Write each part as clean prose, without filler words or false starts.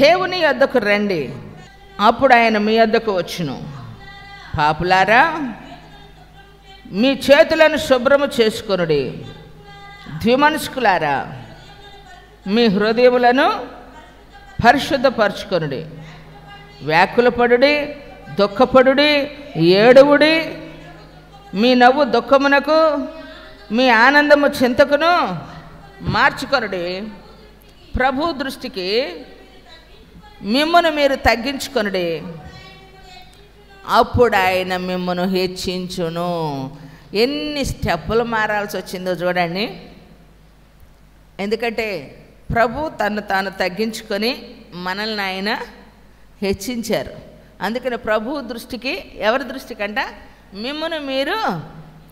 దేవుని యొద్దకు రండి, అప్పుడు ఆయన మీ యొద్దకు వచ్చును. పాపులారా, మీ చేతులను శుభ్రము చేసుకొనుడి. ద్విమనస్కులారా, మీ హృదయములను పరిశుద్ధపరచుకొనుడి. వ్యాకులపడుడి, దుఃఖపడుడి, ఏడువుడి. మీ నవ్వు దుఃఖమునకు, మీ ఆనందము చింతకును మార్చుకొనుడి. ప్రభు దృష్టికి మిమ్మును మీరు తగ్గించుకొనుడి, అప్పుడు ఆయన మిమ్మను హెచ్చించును. ఎన్ని స్టెప్పులు మారాల్సి వచ్చిందో చూడండి. ఎందుకంటే ప్రభు తను తాను తగ్గించుకొని మనల్ని ఆయన హెచ్చించారు. అందుకని ప్రభు దృష్టికి, ఎవరి దృష్టికంట, మిమ్మును మీరు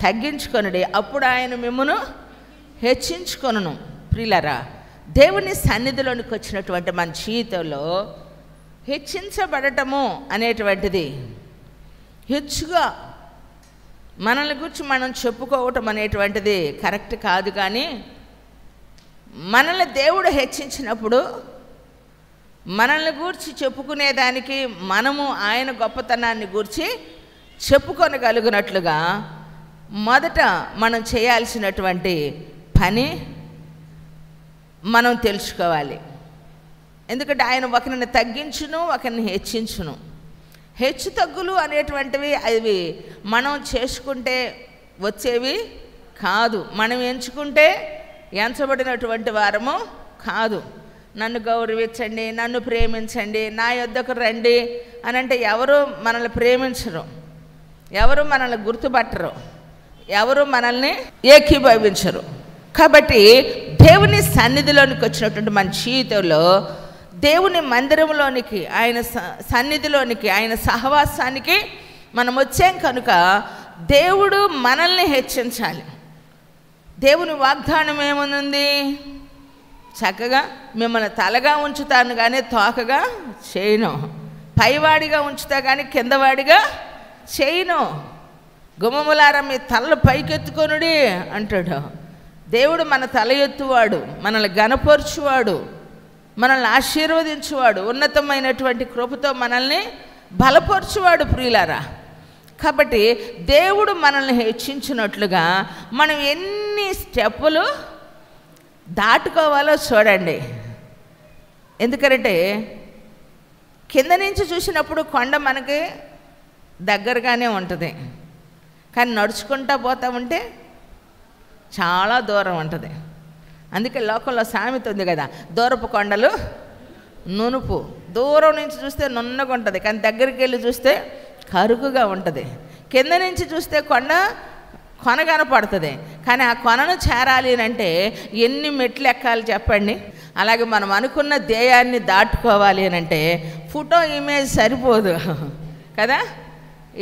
తగ్గించుకొనుడి, అప్పుడు ఆయన మిమ్మును హెచ్చించుకొనును. ప్రియులారా, దేవుని సన్నిధిలోనికి వచ్చినటువంటి మన జీవితంలో హెచ్చించబడటము అనేటువంటిది, హెచ్చుగా మనల్ని గురించి మనం చెప్పుకోవటం అనేటువంటిది కరెక్ట్ కాదు. కానీ మనల్ని దేవుడు హెచ్చించినప్పుడు మనల్ని గూర్చి చెప్పుకునేదానికి, మనము ఆయన గొప్పతనాన్ని గూర్చి చెప్పుకొనగలిగినట్లుగా మొదట మనం చేయాల్సినటువంటి పని మనం తెలుసుకోవాలి. ఎందుకంటే ఆయన ఒకరిని తగ్గించును, ఒకరిని హెచ్చించును. హెచ్చు తగ్గులు అనేటువంటివి అవి మనం చేసుకుంటే వచ్చేవి కాదు, మనం ఎంచుకుంటే ఎంచబడినటువంటి వారము కాదు. నన్ను గౌరవించండి, నన్ను ప్రేమించండి, నా యొద్దకు రండి అని అంటే ఎవరు మనల్ని ప్రేమించరు, ఎవరు మనల్ని గుర్తుపట్టరు, ఎవరు మనల్ని ఏకీభవించరు. కాబట్టి దేవుని సన్నిధిలోనికి వచ్చినటువంటి మన జీవితంలో, దేవుని మందిరంలోనికి, ఆయన సన్నిధిలోనికి, ఆయన సహవాసానికి మనం వచ్చాం కనుక దేవుడు మనల్ని హెచ్చించాలి. దేవుని వాగ్దానం ఏమనుంది? చక్కగా మిమ్మల్ని తలగా ఉంచుతాను కానీ తోకగా చేయను, పైవాడిగా ఉంచుతా కానీ కిందవాడిగా చేయను. గుమ్మములారా మీ తలలు పైకెత్తుకొనుడి అంటాడు. దేవుడు మన తల ఎత్తువాడు, మనల్ని గణపరచువాడు, మనల్ని ఆశీర్వదించువాడు, ఉన్నతమైనటువంటి కృపతో మనల్ని బలపరచువాడు. ప్రియులారా, కాబట్టి దేవుడు మనల్ని హెచ్చించినట్లుగా మనం ఎన్ని స్టెప్పులు దాటుకోవాలో చూడండి. ఎందుకంటే కింద నుంచి చూసినప్పుడు కొండ మనకి దగ్గరగానే ఉంటుంది, కానీ నడుచుకుంటా పోతా ఉంటే చాలా దూరం ఉంటుంది. అందుకే లోకంలో సామెత ఉంది కదా, దూరపు కొండలు నునుపు. దూరం నుంచి చూస్తే నున్నగా ఉంటుంది, కానీ దగ్గరికి వెళ్ళి చూస్తే కరుకుగా ఉంటుంది. కింద నుంచి చూస్తే కొన కనపడుతుంది, కానీ ఆ కొనను చేరాలి అంటే ఎన్ని మెట్లు ఎక్కాలి చెప్పండి. అలాగే మనం అనుకున్న ధ్యేయాన్ని దాటుకోవాలి అని అంటే ఫోటో ఇమేజ్ సరిపోదు కదా.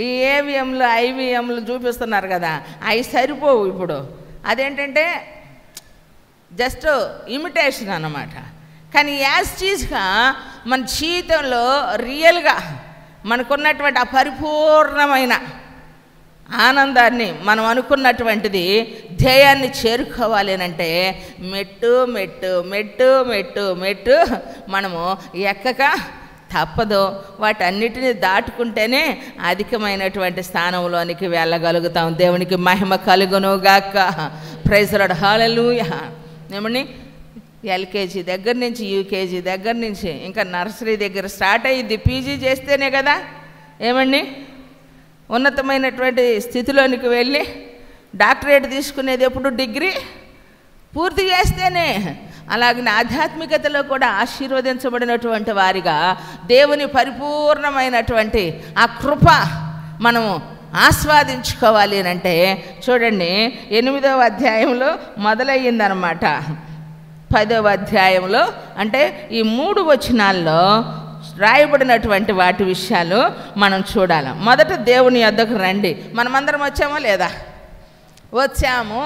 ఈ ఏవిఎంలు ఐవిఎంలు చూపిస్తున్నారు కదా, అవి సరిపోవు. ఇప్పుడు అదేంటంటే జస్ట్ ఇమిటేషన్ అన్నమాట. కానీ యాజ్ చీజ్గా మన జీవితంలో రియల్గా మనకున్నటువంటి ఆ పరిపూర్ణమైన ఆనందాన్ని, మనం అనుకున్నటువంటిది ధ్యేయాన్ని చేరుకోవాలి అని అంటే మెట్టు మెట్టు మెట్టు మెట్టు మెట్టు మనము ఎక్కక తప్పదు. వాటన్నిటిని దాటుకుంటేనే అధికమైనటువంటి స్థానంలోనికి వెళ్ళగలుగుతాం. దేవునికి మహిమ కలుగునుగాక. Praise the lord. హల్లెలూయా. ఏమండి, ఎల్కేజీ దగ్గర నుంచి, యూకేజీ దగ్గర నుంచి, ఇంకా నర్సరీ దగ్గర స్టార్ట్ అయ్యిద్ది. పీజీ చేస్తేనే కదా ఏమండి ఉన్నతమైనటువంటి స్థితిలోనికి వెళ్ళి డాక్టరేట్ తీసుకునేది. ఎప్పుడు డిగ్రీ పూర్తి చేస్తేనే. అలాగే ఆధ్యాత్మికతలో కూడా ఆశీర్వదించబడినటువంటి వారిగా దేవుని పరిపూర్ణమైనటువంటి ఆ కృప మనము ఆస్వాదించుకోవాలి అని అంటే చూడండి, 8వ అధ్యాయంలో మొదలయ్యిందనమాట. 10వ అధ్యాయంలో అంటే ఈ 3 వచనాల్లో రాయబడినటువంటి వాటి విషయాలు మనం చూడాలి. మొదట దేవుని యొద్దకు రండి. మనమందరం వచ్చామో లేదా? వచ్చాము.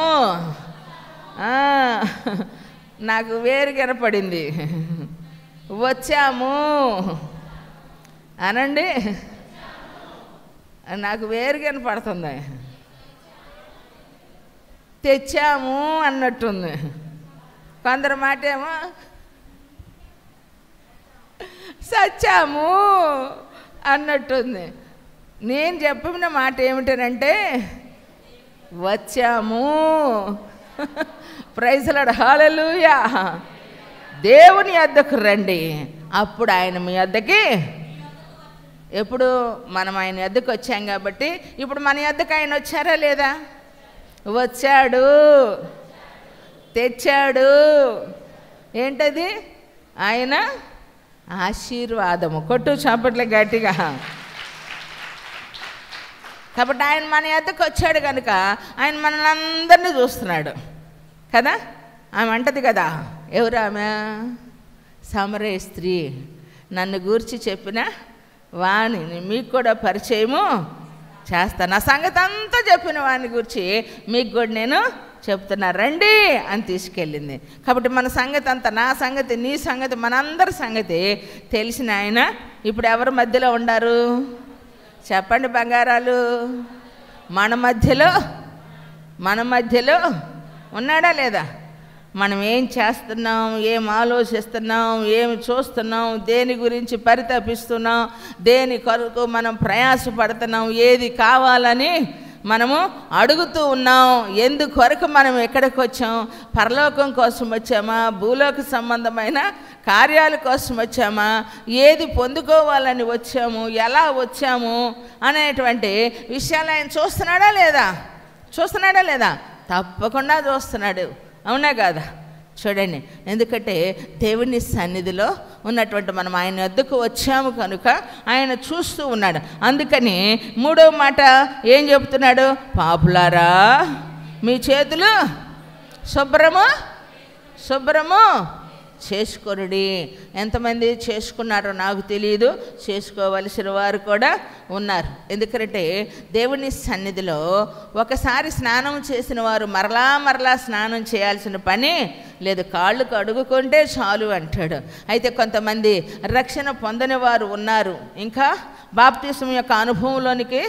నాకు వేరు కనపడింది. వచ్చాము అనండి. నాకు వేరు కనపడుతుంది. తెచ్చాము అన్నట్టుంది. కొందరు మాట ఏమో సచ్చాము అన్నట్టుంది. నేను చెప్పిన మాట ఏమిటనంటే వచ్చాము. ప్రైజ్ లార్డ్, హల్లెలూయా. దేవుని యొద్దకు రండి, అప్పుడు ఆయన మీ యొద్దకి. ఎప్పుడు మనం ఆయన యొద్దకు వచ్చాం కాబట్టి ఇప్పుడు మన యొద్దకు ఆయన వచ్చారా లేదా? వచ్చాడు, తెచ్చాడు. ఏంటది? ఆయన ఆశీర్వాదము. కొట్టు చప్పట్లే గట్టిగా. కాబట్టి ఆయన మన యొద్దకు వచ్చాడు కనుక ఆయన మనల్ని అందరినీ చూస్తున్నాడు కదా. ఆమె అంటది కదా, ఎవరు ఆమె? సమరయ స్త్రీ. నన్ను గూర్చి చెప్పిన వాణిని మీకు కూడా పరిచయము చేస్తాను. నా సంగతి అంతా చెప్పిన వాడిని గురించి మీకు కూడా నేను చెప్తున్నా, రండి అని తీసుకెళ్ళింది. కాబట్టి మన సంగతి అంతా, నా సంగతి, నీ సంగతి, మనందరి సంగతి తెలిసిన ఆయన ఇప్పుడు ఎవరి మధ్యలో ఉండారు చెప్పండి బంగారాలు? మన మధ్యలో ఉన్నాడా లేదా? మనం ఏం చేస్తున్నాం, ఏం ఆలోచిస్తున్నాం, ఏమి చూస్తున్నాం, దేని గురించి పరితపిస్తున్నాం, దేని కొరకు మనం ప్రయాసపడుతున్నాం, ఏది కావాలని మనము అడుగుతూ ఉన్నాం, ఎందుకొరకు మనం ఎక్కడికి వచ్చాం? పరలోకం కోసం వచ్చామా? భూలోక సంబంధమైన కార్యాల కోసం వచ్చామా? ఏది పొందుకోవాలని వచ్చాము? ఎలా వచ్చాము అనేటువంటి విషయాలు ఆయన చూస్తున్నాడా లేదా? తప్పకుండా చూస్తున్నాడు. అవునా కాదా? చూడండి, ఎందుకంటే దేవుని సన్నిధిలో ఉన్నటువంటి మనం ఆయన వద్దకు వచ్చాము కనుక ఆయన చూస్తూ ఉన్నాడు. అందుకని మూడవ మాట ఏం చెబుతున్నాడు? పాపులారా, మీ చేతులు శుభ్రము చేసుకొనుడి. ఎంతమంది చేసుకున్నారో నాకు తెలియదు, చేసుకోవలసిన వారు కూడా ఉన్నారు. ఎందుకంటే దేవుని సన్నిధిలో ఒకసారి స్నానం చేసిన వారు మరలా స్నానం చేయాల్సిన పని లేదు, కాళ్ళు కడుగుకుంటే చాలు అంటాడు. అయితే కొంతమంది రక్షణ పొందని వారు ఉన్నారు, ఇంకా బాప్తిసం యొక్క అనుభవంలోనికి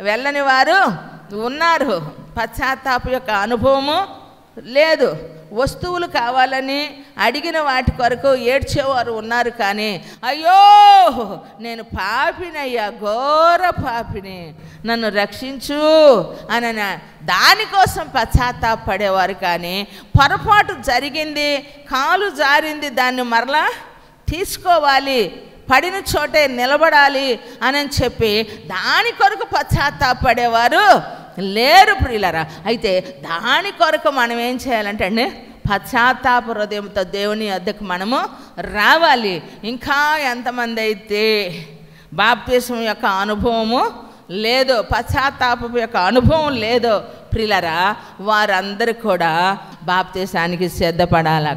వెళ్ళని వారు ఉన్నారు, పశ్చాత్తాప యొక్క అనుభవము లేదు, వస్తువులు కావాలని అడిగిన వాటి కొరకు ఏడ్చేవారు ఉన్నారు. కానీ అయ్యో నేను పాపినయ్యా, ఘోర పాపిని, నన్ను రక్షించు అని దానికోసం పశ్చాత్తాపడేవారు. కానీ పొరపాటు జరిగింది, కాలు జారింది, దాన్ని మరలా తీసుకోవాలి, పడిన చోటే నిలబడాలి అని చెప్పి దాని కొరకు పశ్చాత్తాపడేవారు లేరు ప్రియులారా. అయితే దాని కొరకు మనం ఏం చేయాలంటే అండి, పశ్చాత్తాప హృదయంతో దేవుని వద్దకు మనము రావాలి. ఇంకా ఎంతమంది అయితే బాప్తిసం యొక్క అనుభవము లేదో, పశ్చాత్తాపం యొక్క అనుభవం లేదో ప్రియులారా, వారందరూ కూడా బాప్తిసానికి సిద్ధపడాలి.